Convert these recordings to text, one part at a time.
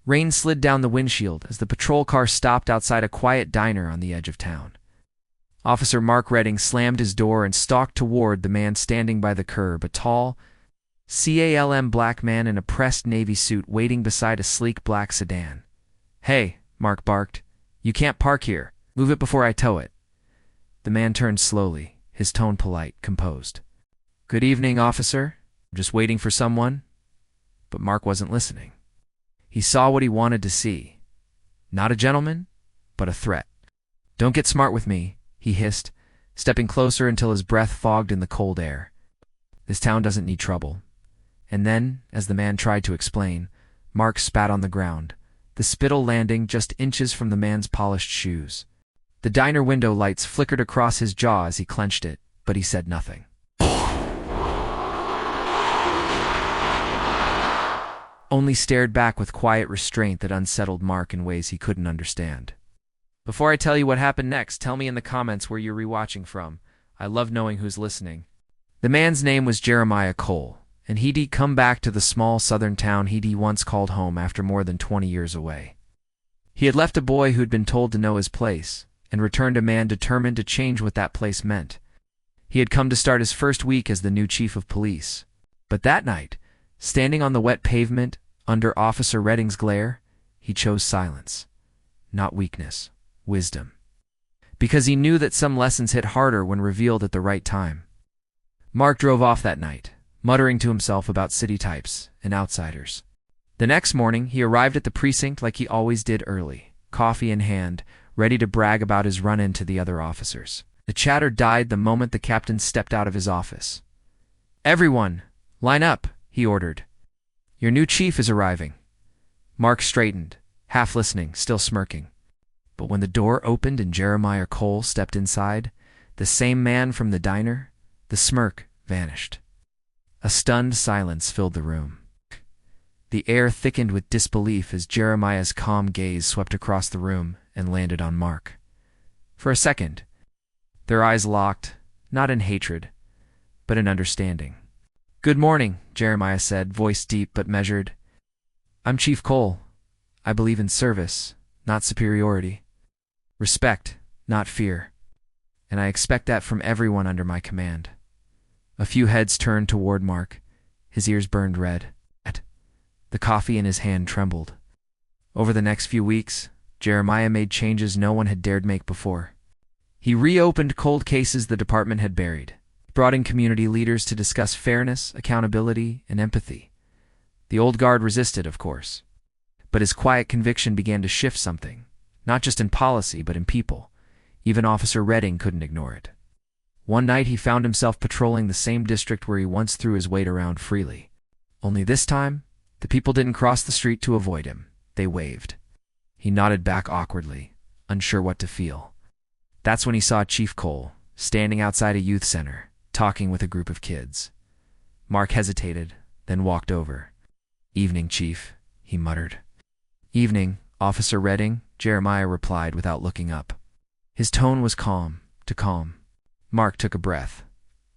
Rain slid down the windshield as the patrol car stopped outside a quiet diner on the edge of town. Officer Mark Redding slammed his door and stalked toward the man standing by the curb, a tall, calm black man in a pressed navy suit waiting beside a sleek black sedan. "Hey," Mark barked. "You can't park here. Move it before I tow it." The man turned slowly, his tone polite, composed. "Good evening, officer. I'm just waiting for someone." But Mark wasn't listening. He saw what he wanted to see. Not a gentleman, but a threat. "Don't get smart with me," he hissed, stepping closer until his breath fogged in the cold air. "This town doesn't need trouble." And then, as the man tried to explain, Mark spat on the ground, the spittle landing just inches from the man's polished shoes. The diner window lights flickered across his jaw as he clenched it, but he said nothing. Only stared back with quiet restraint that unsettled Mark in ways he couldn't understand. Before I tell you what happened next, tell me in the comments where you're rewatching from. I love knowing who's listening. The man's name was Jeremiah Cole, and he'd come back to the small southern town he'd once called home after more than 20 years away. He had left a boy who'd been told to know his place, and returned a man determined to change what that place meant. He had come to start his first week as the new chief of police. But that night, standing on the wet pavement, under Officer Redding's glare, he chose silence. Not weakness, wisdom. Because he knew that some lessons hit harder when revealed at the right time. Mark drove off that night, muttering to himself about city types and outsiders. The next morning, he arrived at the precinct like he always did early, coffee in hand, ready to brag about his run-in to the other officers. The chatter died the moment the captain stepped out of his office. "Everyone, line up," he ordered. "Your new chief is arriving." Mark straightened, half listening, still smirking. But when the door opened and Jeremiah Cole stepped inside, the same man from the diner, the smirk vanished. A stunned silence filled the room. The air thickened with disbelief as Jeremiah's calm gaze swept across the room and landed on Mark. For a second, their eyes locked, not in hatred, but in understanding. "Good morning," Jeremiah said, voice deep but measured. "I'm Chief Cole. I believe in service, not superiority. Respect, not fear. And I expect that from everyone under my command." A few heads turned toward Mark. His ears burned red. The coffee in his hand trembled. Over the next few weeks, Jeremiah made changes no one had dared make before. He reopened cold cases the department had buried, brought in community leaders to discuss fairness, accountability, and empathy. The old guard resisted, of course. But his quiet conviction began to shift something, not just in policy, but in people. Even Officer Redding couldn't ignore it. One night he found himself patrolling the same district where he once threw his weight around freely. Only this time, the people didn't cross the street to avoid him. They waved. He nodded back awkwardly, unsure what to feel. That's when he saw Chief Cole, standing outside a youth center, talking with a group of kids. Mark hesitated, then walked over. "Evening, Chief," he muttered. "Evening, Officer Redding," Jeremiah replied without looking up. His tone was calm, too calm. Mark took a breath.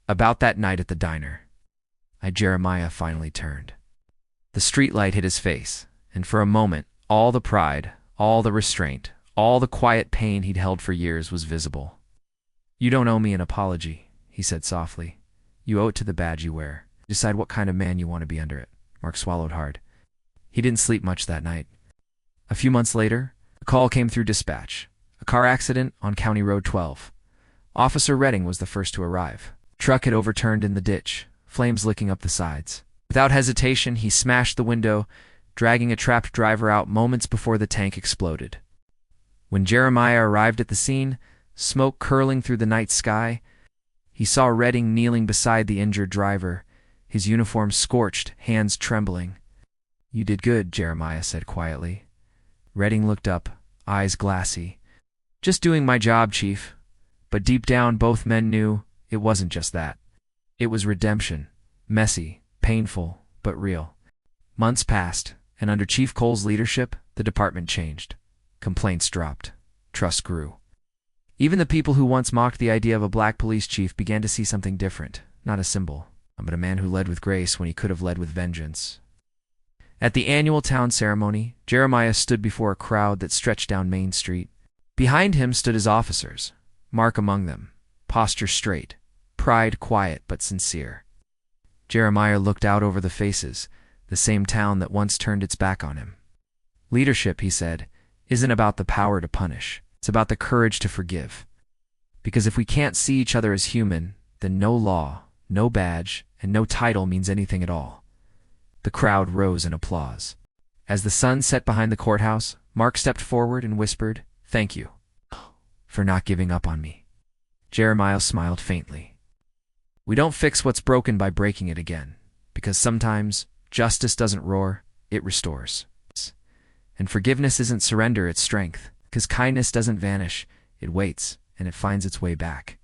About that night at the diner, Jeremiah finally turned. The streetlight hit his face, and for a moment, all the pride, all the restraint, all the quiet pain he'd held for years was visible. "You don't owe me an apology," he said softly. "You owe it to the badge you wear. Decide what kind of man you want to be under it." Mark swallowed hard. He didn't sleep much that night. A few months later, a call came through dispatch. A car accident on County Road 12. Officer Redding was the first to arrive. Truck had overturned in the ditch, flames licking up the sides. Without hesitation, he smashed the window, dragging a trapped driver out moments before the tank exploded. When Jeremiah arrived at the scene, smoke curling through the night sky, he saw Redding kneeling beside the injured driver, his uniform scorched, hands trembling. "You did good," Jeremiah said quietly. Redding looked up, eyes glassy. "Just doing my job, Chief." But deep down, both men knew it wasn't just that. It was redemption, messy, painful, but real. Months passed, and under Chief Cole's leadership, the department changed. Complaints dropped. Trust grew. Even the people who once mocked the idea of a black police chief began to see something different, not a symbol, but a man who led with grace when he could have led with vengeance. At the annual town ceremony, Jeremiah stood before a crowd that stretched down Main Street. Behind him stood his officers, Mark among them, posture straight, pride quiet but sincere. Jeremiah looked out over the faces, the same town that once turned its back on him. Leadership, he said, isn't about the power to punish. It's about the courage to forgive. Because if we can't see each other as human, then no law, no badge, and no title means anything at all. The crowd rose in applause. As the sun set behind the courthouse, Mark stepped forward and whispered, "Thank you for not giving up on me." Jeremiah smiled faintly. We don't fix what's broken by breaking it again, because sometimes justice doesn't roar, it restores. And forgiveness isn't surrender, it's strength, because kindness doesn't vanish, it waits, and it finds its way back.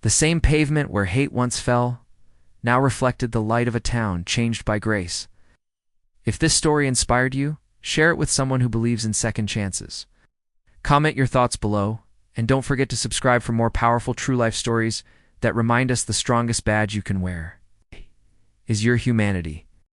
The same pavement where hate once fell now reflected the light of a town changed by grace. If this story inspired you, share it with someone who believes in second chances. Comment your thoughts below, and don't forget to subscribe for more powerful true life stories that remind us the strongest badge you can wear is your humanity.